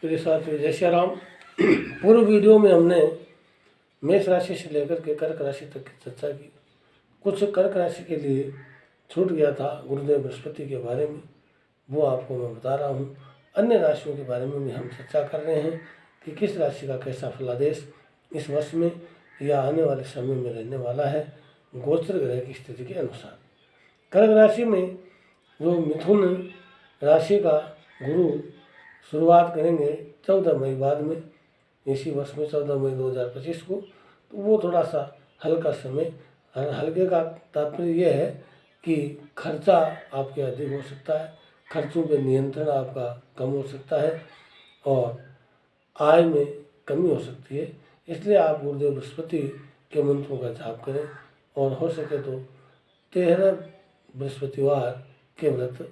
प्रिय साथियों, जय श्री राम। पूर्व वीडियो में हमने मेष राशि से लेकर के कर्क राशि तक की चर्चा की। कुछ कर्क राशि के लिए छूट गया था गुरुदेव बृहस्पति के बारे में, वो आपको मैं बता रहा हूँ। अन्य राशियों के बारे में भी हम चर्चा कर रहे हैं कि किस राशि का कैसा फलादेश इस वर्ष में या आने वाले समय में रहने वाला है गोचर ग्रह की स्थिति के अनुसार। कर्क राशि में जो मिथुन राशि का गुरु शुरुआत करेंगे 14 मई बाद में, इसी वर्ष में 14 मई 2025 को, तो वो थोड़ा सा हल्का समय, हल्के का तात्पर्य यह है कि खर्चा आपके अधिक हो सकता है, खर्चों पे नियंत्रण आपका कम हो सकता है और आय में कमी हो सकती है। इसलिए आप गुरुदेव बृहस्पति के मंत्रों का जाप करें और हो सके तो 13 बृहस्पतिवार के व्रत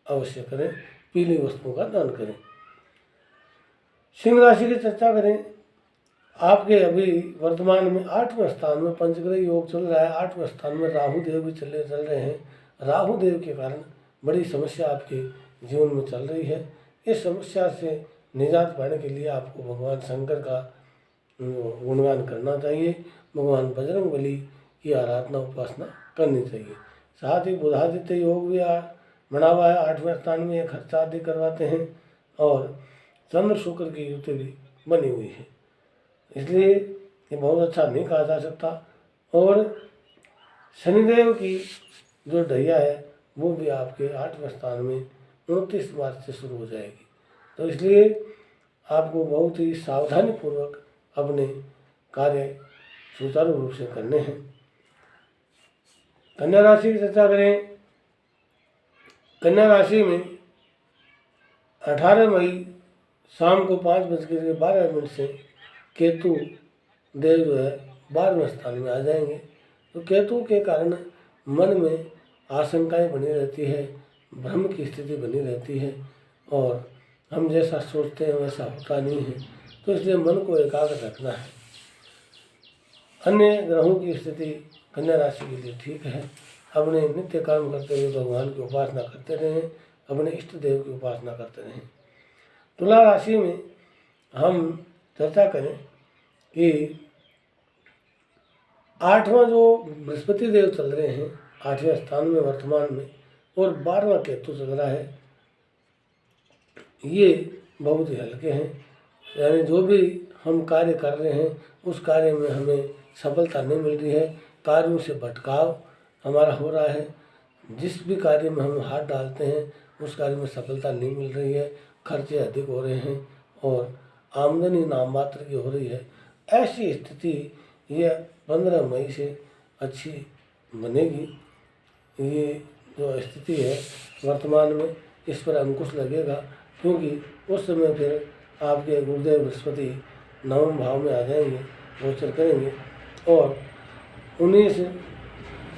अवश्य करें, पीली वस्तुओं का दान करें। सिंह राशि की चर्चा करें। आपके अभी वर्तमान में 8वें स्थान में पंचग्रह योग चल रहा है। 8वें स्थान में राहु देव भी चल रहे हैं। राहु देव के कारण बड़ी समस्या आपके जीवन में चल रही है। इस समस्या से निजात पाने के लिए आपको भगवान शंकर का गुणगान करना चाहिए, भगवान बजरंगबली की आराधना उपासना करनी चाहिए। साथ ही बुधादित्य योग भी बना हुआ है 8वें स्थान में, ये खर्चा आदि करवाते हैं और चंद्र शुक्र की युति भी बनी हुई है, इसलिए ये बहुत अच्छा नहीं कहा जा सकता। और शनिदेव की जो ढैया है वो भी आपके 8वें स्थान में 29 मार्च से शुरू हो जाएगी, तो इसलिए आपको बहुत ही सावधानी पूर्वक अपने कार्य सुचारू रूप से करने हैं। कन्या राशि की चर्चा करें। कन्या राशि में 18 मई शाम को 5:12 से केतु देव जो है 12वें स्थान में आ जाएंगे। तो केतु के कारण मन में आशंकाएं बनी रहती है, भ्रम की स्थिति बनी रहती है और हम जैसा सोचते हैं वैसा होता नहीं है, तो इसलिए मन को एकाग्र रखना है। अन्य ग्रहों की स्थिति कन्या राशि के लिए ठीक है। अपने नित्य कर्म करते हुए भगवान की उपासना करते रहें, अपने इष्ट देव की उपासना करते रहें। तुला राशि में हम चर्चा करें कि 8वां जो बृहस्पति देव चल रहे हैं 8वें स्थान में वर्तमान में, और 12वां केतु चल रहा है, ये बहुत ही हल्के हैं। यानी जो भी हम कार्य कर रहे हैं उस कार्य में हमें सफलता नहीं मिल रही है, कार्यों से भटकाव हमारा हो रहा है। जिस भी कार्य में हम हाथ डालते हैं उस कार्य में सफलता नहीं मिल रही है, खर्चे अधिक हो रहे हैं और आमदनी नाम मात्र की हो रही है। ऐसी स्थिति ये 15 मई से अच्छी बनेगी। ये जो स्थिति है वर्तमान में, इस पर अंकुश लगेगा, क्योंकि उस समय फिर आपके गुरुदेव बृहस्पति 9वें भाव में आ जाएंगे, गोचर करेंगे और 19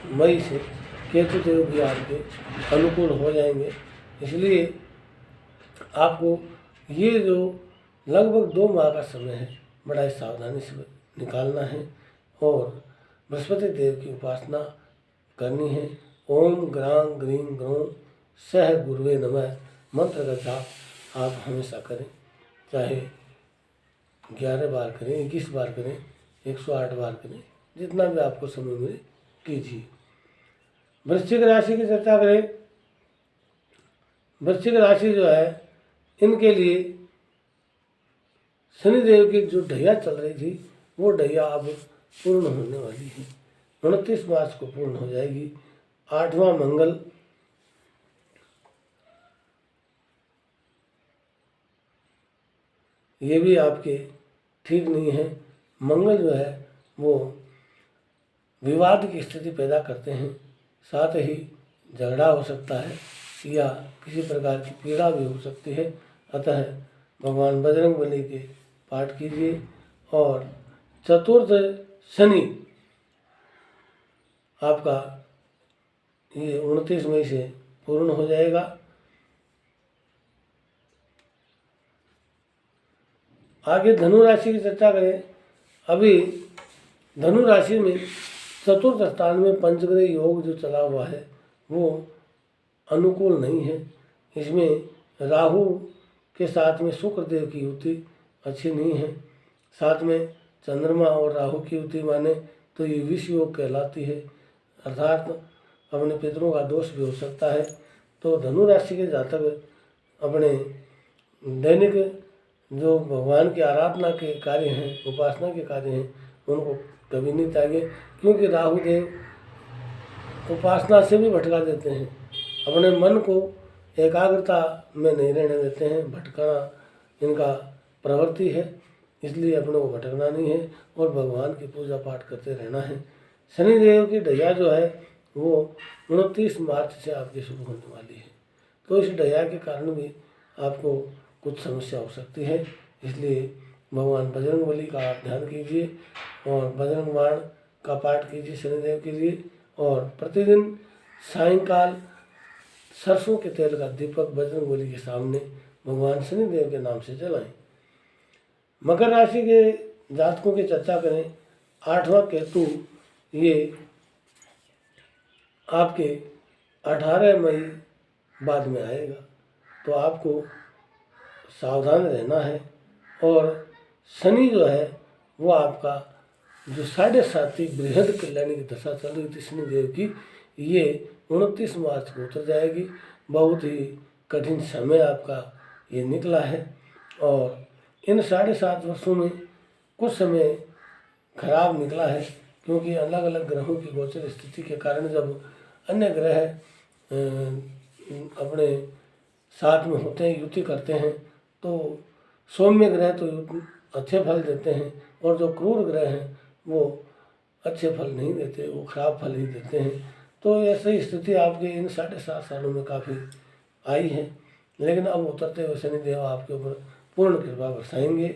मई से केतु देव भी आपके अनुकूल हो जाएंगे। इसलिए आपको ये जो लगभग 2 माह का समय है बड़ा ही सावधानी से निकालना है और बृहस्पति देव की उपासना करनी है। ओम ग्रां ग्रीं ग्रों सह गुरुवे नमः मंत्र का जाप आप हमेशा करें, चाहे 11 बार करें, 21 बार करें, 108 बार करें, जितना भी आपको समय मिले कीजिए। वृश्चिक राशि की चर्चा करें। वृश्चिक राशि जो है, इनके लिए शनिदेव की जो ढैया चल रही थी वो ढैया अब पूर्ण होने वाली है। 29 मार्च को पूर्ण हो जाएगी। 8वां मंगल ये भी आपके ठीक नहीं है। मंगल जो है वो विवाद की स्थिति पैदा करते हैं, साथ ही झगड़ा हो सकता है या किसी प्रकार की पीड़ा भी हो सकती है। अतः भगवान बजरंगबली के पाठ कीजिए और चतुर्थ शनि आपका ये 29 मई से पूर्ण हो जाएगा। आगे धनु राशि की चर्चा करें। अभी धनु राशि में चतुर्थ स्थान में पंचग्रह योग जो चला हुआ है वो अनुकूल नहीं है। इसमें राहु के साथ में शुक्र देव की युति अच्छी नहीं है। साथ में चंद्रमा और राहु की युति माने तो ये विष योग कहलाती है, अर्थात अपने पितरों का दोष भी हो सकता है। तो धनु राशि के जातक अपने दैनिक जो भगवान की आराधना के कार्य हैं, उपासना के कार्य हैं, उनको कभी नहीं त्यागे, क्योंकि राहु देव उपासना से भी भटका देते हैं, अपने मन को एकाग्रता में नहीं रहने देते हैं, भटकाना इनका प्रवृत्ति है। इसलिए अपने को भटकना नहीं है और भगवान की पूजा पाठ करते रहना है। शनिदेव की ढैया जो है वो 29 मार्च से आपकी शुरू होने वाली है, तो इस ढैया के कारण भी आपको कुछ समस्या हो सकती है। इसलिए भगवान बजरंगबली का आप ध्यान कीजिए और बजरंग बाण का पाठ कीजिए शनिदेव के लिए, और प्रतिदिन सायंकाल सरसों के तेल का दीपक बजरंगबली के सामने भगवान शनिदेव के नाम से जलाएं। मकर राशि के जातकों की चर्चा करें। 8वां केतु ये आपके 18 मई बाद में आएगा, तो आपको सावधान रहना है। और शनि जो है वो आपका जो 7.5 बृहद कल्याणी की दशा चल रही थी शनिदेव की, ये 29 मार्च को उतर जाएगी। बहुत ही कठिन समय आपका ये निकला है और इन 7.5 वर्षों में कुछ समय खराब निकला है, क्योंकि अलग अलग ग्रहों की गोचर स्थिति के कारण जब अन्य ग्रह अपने साथ में होते हैं, युति करते हैं, तो सौम्य ग्रह तो अच्छे फल देते हैं और जो क्रूर ग्रह हैं वो अच्छे फल नहीं देते, वो खराब फल ही देते हैं। तो ऐसी स्थिति आपके इन 7.5 सालों में काफ़ी आई है, लेकिन अब उतरते हुए शनिदेव आपके ऊपर पूर्ण कृपा बरसाएंगे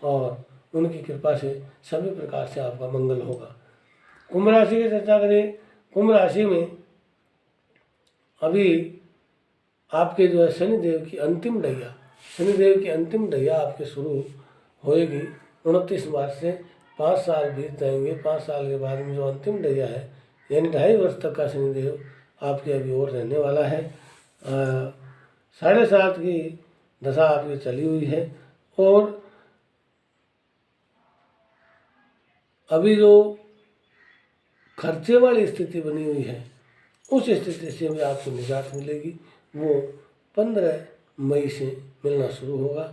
और उनकी कृपा से सभी प्रकार से आपका मंगल होगा। कुंभ राशि की चर्चा करें। कुंभ राशि में अभी आपके जो है शनिदेव की अंतिम ढैया आपके शुरू होएगी 29 मार्च से। 5 साल बीत जाएंगे, 5 साल के बाद में जो अंतिम ढैया है यानी 2.5 वर्ष तक का शनिदेव आपके अभी और रहने वाला है। 7.5 की दशा आपकी चली हुई है और अभी जो खर्चे वाली स्थिति बनी हुई है उस स्थिति से भी आपको निजात मिलेगी। वो 15 मई से मिलना शुरू होगा।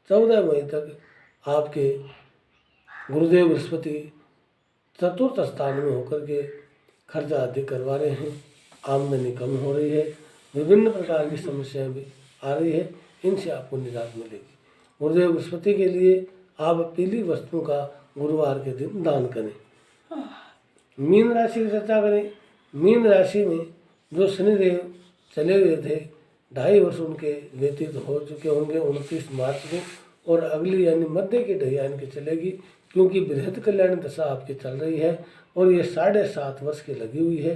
14 मई तक आपके गुरुदेव बृहस्पति चतुर्थ स्थान में होकर के खर्चा अधिक करवा रहे हैं, आमदनी कम हो रही है, विभिन्न प्रकार की समस्याएं भी आ रही है, इनसे आपको निजात मिलेगी। गुरुदेव बृहस्पति के लिए आप पीली वस्तु का गुरुवार के दिन दान करें। मीन राशि की चर्चा करें। मीन राशि में जो शनिदेव चले हुए थे 2.5 वर्ष उनके व्यतीत हो चुके होंगे 29 मार्च को, और अगली यानी मध्य की ढैया इनकी चलेगी, क्योंकि बृहद कल्याण दशा आपकी चल रही है और ये 7.5 वर्ष की लगी हुई है।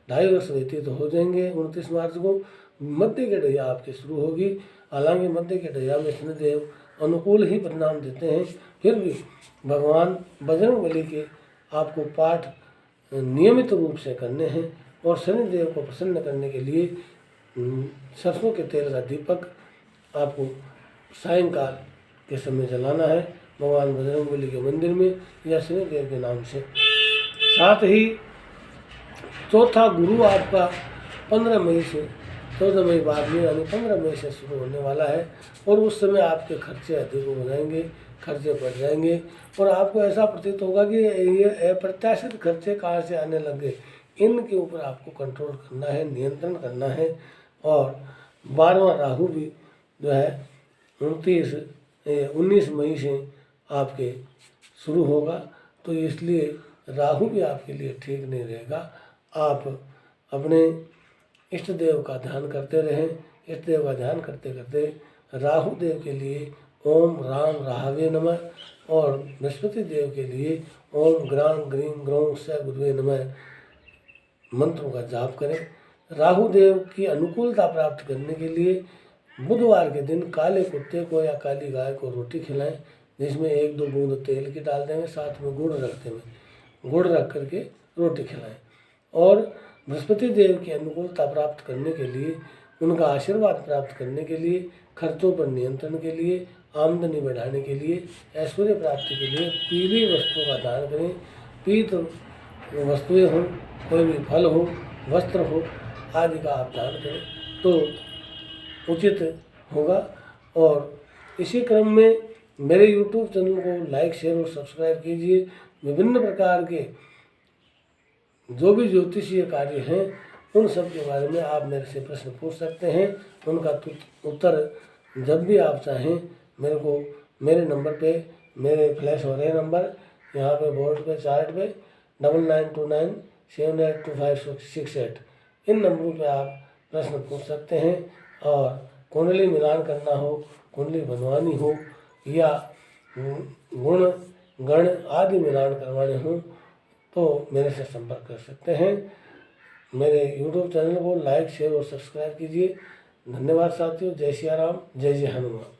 2.5 वर्ष व्यतीत हो जाएंगे 29 मार्च को, मध्य की ढैया आपकी शुरू होगी। हालांकि मध्य की ढैया में शनिदेव अनुकूल ही परिणाम देते हैं, फिर भी भगवान बजरंगबली के आपको पाठ नियमित रूप से करने हैं और शनिदेव को प्रसन्न करने के लिए सरसों के तेल का दीपक आपको सायंकाल के समय जलाना है भगवान बजरंगबली के मंदिर में या शनिदेव के नाम से। साथ ही चौथा गुरु आपका 15 मई से 14 मई बाद में यानी 15 मई से शुरू होने वाला है और उस समय आपके खर्चे अधिक हो जाएंगे, खर्चे बढ़ जाएंगे और आपको ऐसा प्रतीत होगा कि ये अप्रत्याशित खर्चे कहाँ से आने लगे। इनके ऊपर आपको कंट्रोल करना है, नियंत्रण करना है। और 12वां राहु भी जो है 19 मई से आपके शुरू होगा, तो इसलिए राहु भी आपके लिए ठीक नहीं रहेगा। आप अपने इष्ट देव का ध्यान करते रहें। इष्ट देव का ध्यान करते करते राहु देव के लिए ओम राम राहवे नमः और बृहस्पति देव के लिए ओम ग्राम ग्रीम ग्रौं स गुरुवे नमः मंत्रों का जाप करें। राहु देव की अनुकूलता प्राप्त करने के लिए बुधवार के दिन काले कुत्ते को या काली गाय को रोटी खिलाएं, जिसमें 1-2 बूंद तेल की डाल देंगे, साथ में गुड़ रख करके रोटी खिलाएं। और बृहस्पति देव की अनुकूलता प्राप्त करने के लिए, उनका आशीर्वाद प्राप्त करने के लिए खर्चों पर नियंत्रण के लिए, आमदनी बढ़ाने के लिए, ऐश्वर्य प्राप्ति के लिए पीली वस्तुओं का दान करें। पीत वस्तुएं हों, कोई भी फल हो, वस्त्र हो आदि का आप दान करें तो उचित होगा। और इसी क्रम में मेरे YouTube चैनल को लाइक, शेयर और सब्सक्राइब कीजिए। विभिन्न प्रकार के जो भी ज्योतिषीय कार्य हैं उन सब के बारे में आप मेरे से प्रश्न पूछ सकते हैं। उनका उत्तर जब भी आप चाहें मेरे को मेरे नंबर पे, मेरे फ्लैश हो रहे नंबर यहाँ पे बोर्ड पे चार्ट पे 9929782568 इन नंबरों पे आप प्रश्न पूछ सकते हैं। और कुंडली मिलान करना हो, कुंडली बनवानी हो या गुण गण आदि मिलान करवाने हों तो मेरे से संपर्क कर सकते हैं। मेरे YouTube चैनल को लाइक, शेयर और सब्सक्राइब कीजिए। धन्यवाद साथियों। जय सिया राम, जय जय हनुमान।